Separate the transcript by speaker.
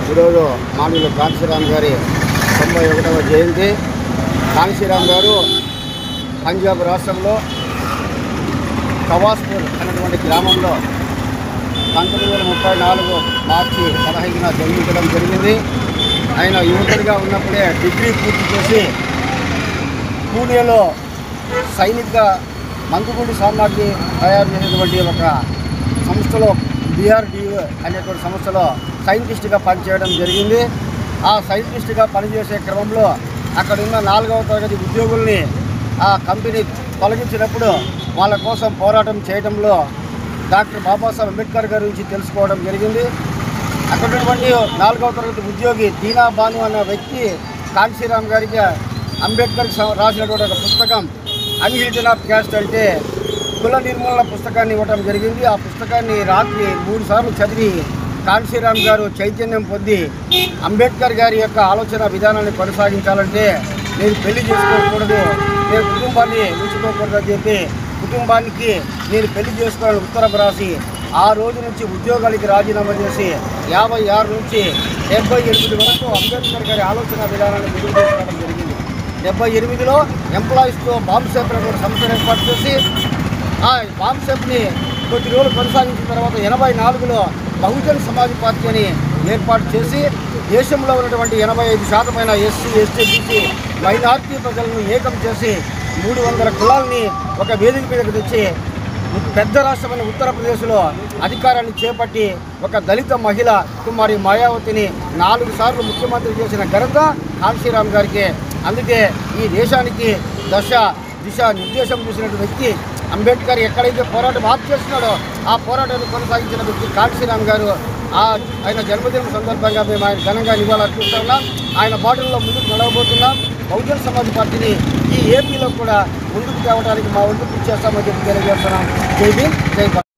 Speaker 1: ఈరోజు మానవులు కాంశీరామ్ గారి 91వ జయంతి. కాంశీరామ్ గారు పంజాబ్ రాష్ట్రంలో కవాస్పూర్ అనేటువంటి గ్రామంలో 1934 మార్చి 15న జన్మించడం జరిగింది. ఆయన యువకుడిగా ఉన్నప్పుడే డిగ్రీ పూర్తి చేసి పూణేలో సైనిక మందుగుండు సామాగ్రి తయారు చేసేటువంటి ఒక సంస్థలో BRDO అనేటువంటి సంస్థలో సైంటిస్ట్గా పనిచేయడం జరిగింది. ఆ సైంటిస్ట్గా పనిచేసే క్రమంలో అక్కడ ఉన్న 4వ తరగతి ఉద్యోగుల్ని ఆ కంపెనీ తొలగించినప్పుడు వాళ్ళ కోసం పోరాటం చేయడంలో డాక్టర్ బాబాసాహెబ్ అంబేద్కర్ గారి గురించి తెలుసుకోవడం జరిగింది. అక్కడ ఉన్నటువంటి 4వ తరగతి ఉద్యోగి దీనా బాను అనే వ్యక్తి కాంశీరామ్ గారికి అంబేద్కర్ రాసినటువంటి ఒక పుస్తకం అన్హిల్టన్ ఆఫ్ క్యాస్ట్ అంటే కుల నిర్మూలన పుస్తకాన్ని ఇవ్వడం జరిగింది. ఆ పుస్తకాన్ని రాత్రి 3 సార్లు చదివి కాంశీరామ్ గారు చైతన్యం పొంది అంబేద్కర్ గారి యొక్క ఆలోచన విధానాన్ని కొనసాగించాలంటే నేను పెళ్లి చేసుకోకూడదు, నేను కుటుంబాన్ని ఉంచుకోకూడదు అని చెప్పి కుటుంబానికి నేను పెళ్లి చేసుకోవాలని ఉత్తరం రాసి ఆ రోజు నుంచి ఉద్యోగాలకి రాజీనామా చేసి 56 నుంచి 78 వరకు అంబేద్కర్ గారి ఆలోచన విధానాన్ని ముందుకు తీసుకోవడం జరిగింది. 78లో ఎంప్లాయీస్తో బాంబ్ కూడా సంస్థను ఏర్పాటు చేసి ఆ బాంబ్ కొద్ది రోజులు కొనసాగించిన తర్వాత 84లో బహుజన్ సమాజ్ పార్టీ అని ఏర్పాటు చేసి దేశంలో ఉన్నటువంటి 85% SC, ST, BC మైనార్టీ ప్రజలను ఏకం చేసి 300 కులాలని ఒక వేదిక మీదకు తెచ్చి పెద్ద రాష్ట్రమైన ఉత్తరప్రదేశ్లో అధికారాన్ని చేపట్టి ఒక దళిత మహిళ కుమారి మాయావతిని 4 సార్లు ముఖ్యమంత్రి చేసిన ఘనత కాంశీరామ్ గారికి. అందుకే ఈ దేశానికి దిశ నిర్దేశం చేసినటువంటి వ్యక్తి అంబేద్కర్. ఎక్కడైతే పోరాటం ఆప్ చేస్తున్నాడో ఆ పోరాటాన్ని కొనసాగించిన వ్యక్తి కాంశీరామ్ గారు. ఆయన జన్మదినం సందర్భంగా మేము ఆయన ఘనంగా నివాళులర్పిస్తున్నాం. ఆయన బాటల్లో ముందుకు నడవబోతున్నాం. బహుజన్ సమాజ్ పార్టీని ఈ ఏపీలో కూడా ముందుకు తేవడానికి మా వంతు కృషి చేస్తామని చెప్పి తెలియజేస్తున్నాం. జై భీమ్, జై భారత్.